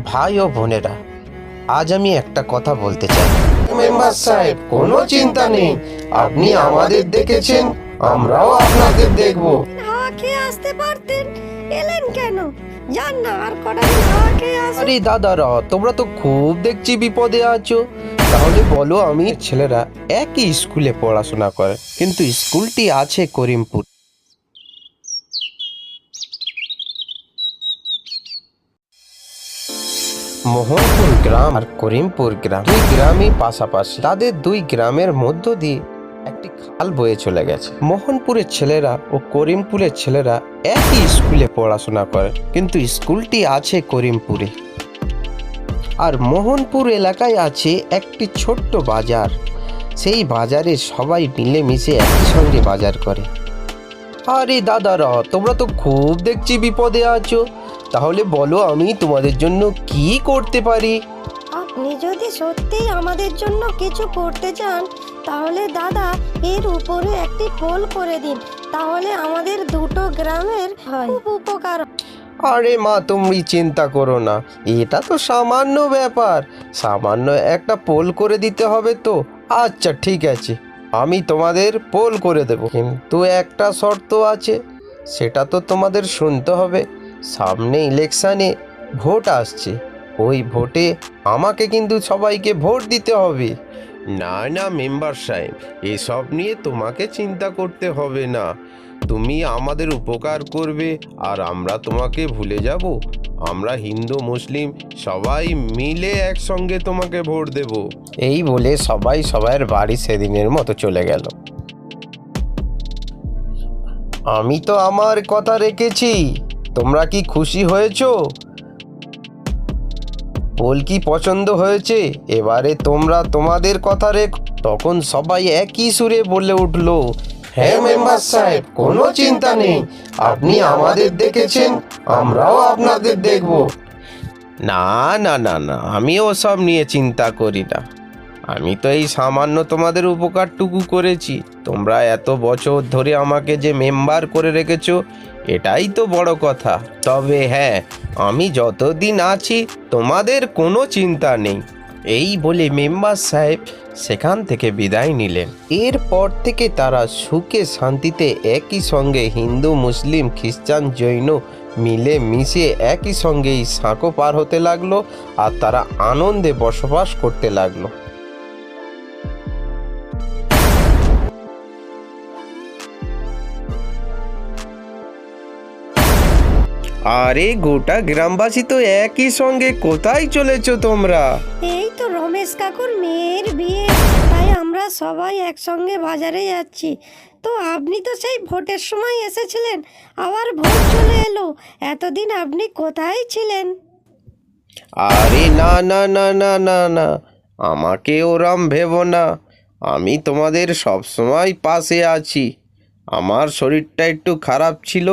ভাই ও বোনেরা, আজ আমি একটা কথা বলতে চাই। মেম্বার সাহেব, কোনো চিন্তা নেই, আপনি আমাদের দেখেছেন, আমরাও আপনাদের দেখব। হাওয়া খেয়ে আসতে পারতেন, এলেন কেন? যান না, আর কটা দিন হাওয়া খেয়ে আসুন। আরে দাদারা, তোমরা তো খুব দেখছি বিপদে আছো। তাহলে বলো, আমি ছেলেরা একই স্কুলে পড়াশোনা করে, কিন্তু স্কুলটি আছে করিমপুর। মোহনপুর গ্রাম আর করিমপুর গ্রাম দুই গ্রামই পাশাপাশি। তাদের দুই গ্রামের মধ্য দিয়ে একটি খাল বয়ে চলে গেছে। মোহনপুরের ছেলেরা ও করিমপুরের ছেলেরা একই স্কুলে পড়াশোনা করে, কিন্তু স্কুলটি আছে করিমপুরে। আর মোহনপুর এলাকায় আছে একটি ছোট্ট বাজার। সেই বাজারে সবাই মিলেমিশে একই সঙ্গে বাজার করে। আরে দাদারা, তোমরা তো খুব দেখছি বিপদে আছো। তাহলে বলো, আমি তোমাদের জন্য কি করতে পারি? আপনি যদি সত্যিই আমাদের জন্য কিছু করতে চান, তাহলে দাদা এর উপরে একটি পোল করে দিন, তাহলে আমাদের দুটো গ্রামের খুব উপকার। আরে মা, তুমি চিন্তা করো না, এটা তো সামান্য ব্যাপার। সামান্য একটা পোল করে দিতে হবে তো। আচ্ছা ঠিক আছে, আমি তোমাদের পোল করে দেব, কিন্তু একটা শর্ত আছে, সেটা তো তোমাদের শুনতে হবে। সামনে ইলেকশানে ভোট আসছে, ওই ভোটে আমাকে কিন্তু সবাইকে ভোট দিতে হবে। না না মেম্বার সাহেব, এসব নিয়ে তোমাকে চিন্তা করতে হবে না। তুমি আমাদের উপকার করবে আর আমরা তোমাকে ভুলে যাব। আমরা হিন্দু মুসলিম সবাই মিলে একসঙ্গে তোমাকে ভোট দেব। এই বলে সবাই সবার বাড়ি সেদিনের মতো চলে গেল। আমি তো আমার কথা রেখেছি। তোমরা কি খুশি হয়েছো? পোল কি পছন্দ হয়েছে? এবারে তোমরা তোমাদের কথা রেখো। তখন সবাই একই সুরে বলে উঠলো, হ্যাঁ মেম্বার সাহেব, কোনো চিন্তা নেই, আপনি আমাদের দেখেছেন, আমরাও আপনাদের দেখব। না না না না, আমি ওসব নিয়ে চিন্তা করি না। আমি তো এই সামান্য তোমাদের উপকারটুকু করেছি। তোমরা এত বছর ধরে আমাকে যে মেম্বার করে রেখেছো, এটাই তো বড় কথা। তবে হ্যাঁ, আমি যতদিন আছি তোমাদের কোনো চিন্তা নেই। এই বলে মেম্বার সাহেব সেখান থেকে বিদায় নিলেন। এরপর থেকে তারা সুখে শান্তিতে একই সঙ্গে হিন্দু মুসলিম খ্রিস্টান জৈন মিলে মিশে একই সঙ্গেই সাঁকো পার হতে লাগলো, আর তারা আনন্দে বসবাস করতে লাগলো। আরে গোটা গ্রামবাসী তো একই সঙ্গে কোথায় চলেছো তোমরা? এই তো রমেশ কাকুর মেয়ের বিয়ে, তাই আমরা সবাই একসঙ্গে বাজারে যাচ্ছি। তো আপনি তো সেই ভোটের সময় এসেছিলেন, আবার ভোট চলে এলো, এতদিন আপনি কোথায় ছিলেন? আরে না না না না না না, আমাকে ওরম ভেবো না। আমি তোমাদের সব সময় পাশে আছি। আমার শরীরটা একটু খারাপ ছিল,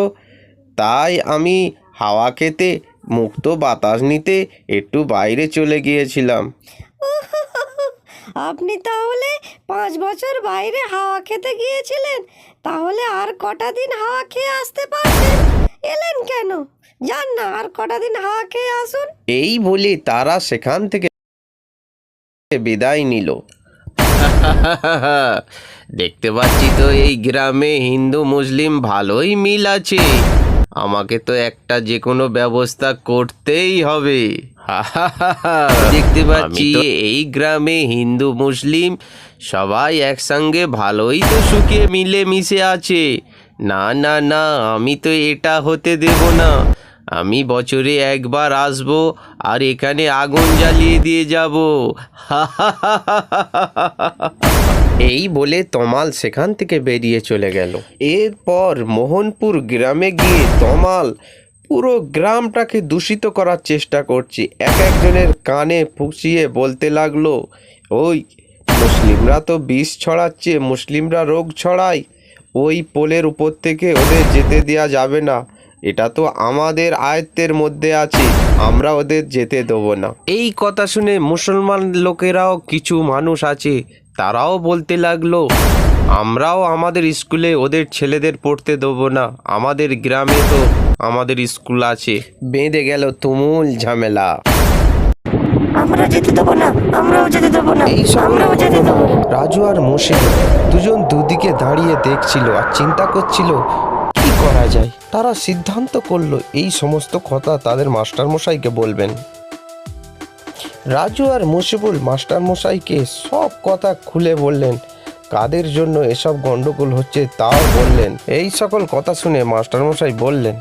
তাই আমি হাওয়া খেতে, মুক্ত বাতাস নিতে একটু বাইরে চলে গিয়েছিলাম। আপনি তাহলে 5 বছর বাইরে হাওয়া খেতে গিয়েছিলেন, তাহলে আর কটা দিন হাওয়া খেয়ে আসতে পারতেন, এলেন কেন? যান না, আর কটা দিন হাওয়া খেয়ে আসুন। এই বলে তারা সেখান থেকে বিদায় নিল। দেখতে পাচ্ছি তো এই গ্রামে হিন্দু মুসলিম ভালোই মিল আছে। আমাকে তো একটা যে কোনো ব্যবস্থা করতেই হবে। দেখতে পাচ্ছি এই গ্রামে হিন্দু মুসলিম সবাই একসঙ্গে ভালোই তো সুখে মিলে মিশে আছে। না না না, আমি তো এটা হতে দেব না। আমি বছরে একবার আসবো আর এখানে আগুন জ্বালিয়ে দিয়ে যাব। এই বলে তমাল সেখান থেকে বেরিয়ে চলে গেল। এরপর মোহনপুর গ্রামে গিয়ে তমাল পুরো গ্রামটাকে দূষিত করার চেষ্টা করছে। এক একজনের কানে ফুঁসিয়ে বলতে লাগলো, ওই মুসলিমরা তো বিষ ছড়াচ্ছে, মুসলিমরা রোগ ছড়ায়, ওই পোলের উপর থেকে ওদের যেতে দেওয়া যাবে না। এটা তো আমাদের আয়ত্তের মধ্যে আছে, আমরা ওদের যেতে দেবো না। এই কথা শুনে মুসলমান লোকেরাও কিছু মানুষ আছে, তারাও বলতে লাগলো, আমরাও আমাদের স্কুলে ওদের ছেলেদের পড়তে দেবো না, আমাদের গ্রামে তো আমাদের স্কুল আছে। বেঁধে গেল তুমুল ঝামেলা। আমরা যেতে দেবো না, আমরাও যেতে দেবো না, এই সব আমরাও যেতে দেবো না। রাজু আর মোশে দুজন দুদিকে দাঁড়িয়ে দেখছিল আর চিন্তা করছিল কি করা যায়। তারা সিদ্ধান্ত করলো এই সমস্ত কথা তাদের মাস্টারমশাইকে বলবেন। রাজু আর মুশিবুল মাস্টারমশাইকে সব কথা খুলে বললেন, কাদের জন্য এসব গন্ডগোল হচ্ছে তাও বললেন। এই সকল কথা শুনে মাস্টারমশাই বললেন,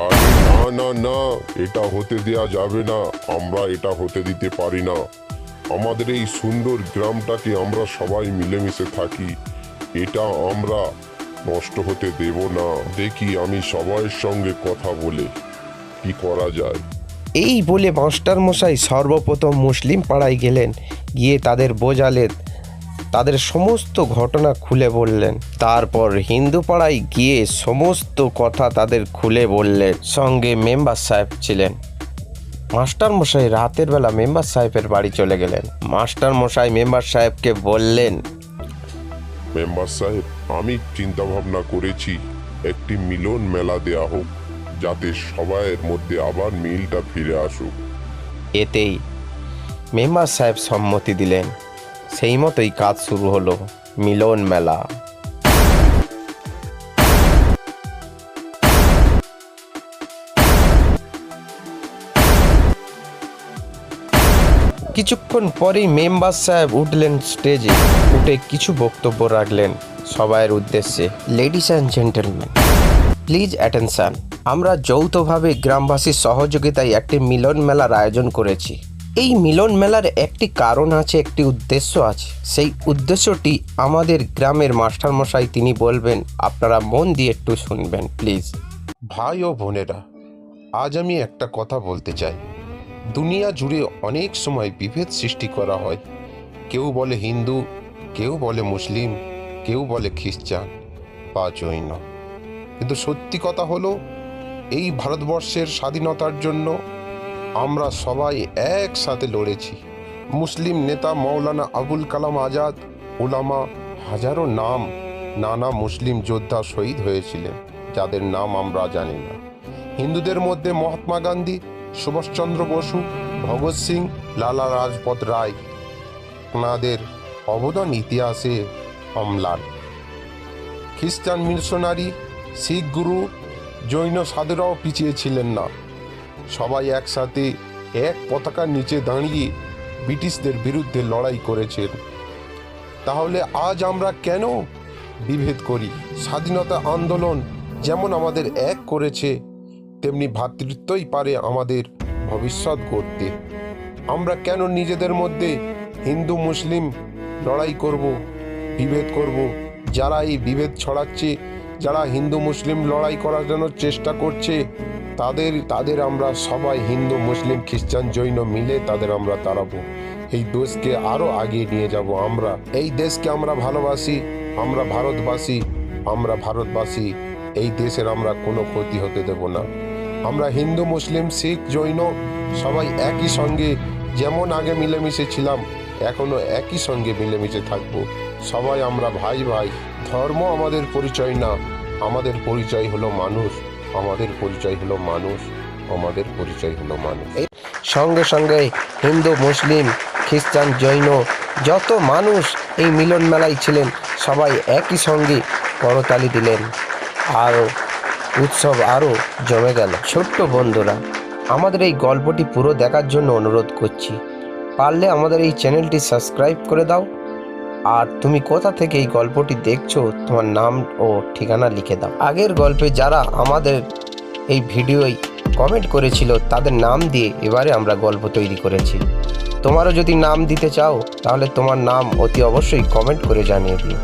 আরে না না না, এটা হতে দেয়া যাবে না, আমরা এটা হতে দিতে পারি না। আমাদের এই সুন্দর গ্রামটাকে আমরা সবাই মিলেমিশে থাকি, এটা আমরা নষ্ট হতে দেব না। দেখি আমি সবার সঙ্গে কথা বলে কি করা যায়। এই বলে মাস্টারমশাই সর্বপ্রথম মুসলিম পাড়ায় গেলেন, গিয়ে তাদের বোঝালেন, তাদের সমস্ত ঘটনা খুলে বললেন। তারপর হিন্দু পাড়ায় গিয়ে সমস্ত কথা তাদের খুলে বললেন। সঙ্গে মেম্বার সাহেব ছিলেন। মাস্টারমশাই রাতের বেলা মেম্বার সাহেবের বাড়ি চলে গেলেন। মাস্টারমশাই মেম্বার সাহেবকে বললেন, মেম্বার সাহেব, আমি চিন্তা ভাবনা করেছি একটি মিলন মেলা দেয়া হোক, যাতে সবাইয়ের মধ্যে আবার মিলটা ফিরে আসুক। এতেই মেম্বার সাহেব সম্মতি দিলেন। সেই মতোই কাজ শুরু হলো, মিলন মেলা। কিছুক্ষণ পরেই মেম্বার সাহেব উঠলেন স্টেজে, উঠে কিছু বক্তব্য রাখলেন সবাইয়ের উদ্দেশ্যে। Ladies and gentleman, please attention. আমরা যৌথভাবে গ্রামবাসীর সহযোগিতায় একটি মিলন মেলার আয়োজন করেছি। এই মিলন মেলার একটি কারণ আছে, একটি উদ্দেশ্য আছে। সেই উদ্দেশ্যটি আমাদের গ্রামের মাস্টারমশাই তিনি বলবেন, আপনারা মন দিয়ে একটু শুনবেন প্লিজ। ভাই ও বোনেরা, আজ আমি একটা কথা বলতে চাই। দুনিয়া জুড়ে অনেক সময় বিভেদ সৃষ্টি করা হয়। কেউ বলে হিন্দু, কেউ বলে মুসলিম, কেউ বলে খ্রিস্টান বা জৈন। কিন্তু সত্যি কথা হলো, এই ভারতবর্ষের স্বাধীনতার জন্য আমরা সবাই একসাথে লড়েছি। মুসলিম নেতা মৌলানা আবুল কালাম আজাদ, উলামা, হাজারো নাম, নানা মুসলিম যোদ্ধা শহীদ হয়েছিলেন, যাদের নাম আমরা জানি না। হিন্দুদের মধ্যে মহাত্মা গান্ধী, সুভাষচন্দ্র বসু, ভগৎ সিং, লালা রাজপথ রায়, ওনাদের অবদান ইতিহাসে অম্লান। খ্রিস্টান মিশনারি, শিখ গুরু, জৈন সাধুরাও পিছিয়ে ছিলেন না। সবাই একসাথে এক পতাকার নিচে দাঁড়িয়ে ব্রিটিশদের বিরুদ্ধে লড়াই করেছেন। তাহলে আজ আমরা কেন বিভেদ করি? স্বাধীনতা আন্দোলন যেমন আমাদের এক করেছে, তেমনি ভ্রাতৃত্বই পারে আমাদের ভবিষ্যৎ গড়তে। আমরা কেন নিজেদের মধ্যে হিন্দু মুসলিম লড়াই করব, বিভেদ করব? যারা এই বিভেদ ছড়াচ্ছে, যারা হিন্দু মুসলিম লড়াই করার জন্য চেষ্টা করছে, তাদের আমরা সবাই হিন্দু মুসলিম খ্রিস্টান জৈন মিলে তাদের আমরা তাড়াবো। এই দেশকে আরো আগিয়ে নিয়ে যাব। আমরা এই দেশকে আমরা ভালোবাসি, আমরা ভারতবাসী। এই দেশের আমরা কোনো ক্ষতি হতে দেব না। আমরা হিন্দু মুসলিম শিখ জৈন সবাই একই সঙ্গে, যেমন আগে মিলেমিশে ছিলাম, এখনো একই সঙ্গে মিলেমিশে থাকবো। সবাই আমরা ভাই ভাই। ধর্ম আমাদের পরিচয় না, আমাদের পরিচয় হলো মানুষ, আমাদের পরিচয় হলো মানুষ, আমাদের পরিচয় হলো মানুষ। সঙ্গে সঙ্গে হিন্দু মুসলিম খ্রিস্টান জৈন যত মানুষ এই মিলন মেলায় ছিলেন, সবাই একই সঙ্গে করতালি দিলেন, আরও উৎসব আরও জমে গেল। ছোট্ট বন্ধুরা, আমাদের এই গল্পটি পুরো দেখার জন্য অনুরোধ করছি। পারলে আমাদের এই চ্যানেলটি সাবস্ক্রাইব করে দাও। আর তুমি কোথা থেকে এই গল্পটি দেখছো, তোমার নাম ও ঠিকানা লিখে দাও। আগের গল্পে যারা আমাদের এই ভিডিওয় কমেন্ট করেছিল, তাদের নাম দিয়ে এবারে আমরা গল্প তৈরি করেছি। তোমারও যদি নাম দিতে চাও, তাহলে তোমার নাম অতি অবশ্যই কমেন্ট করে জানিয়ে দিও।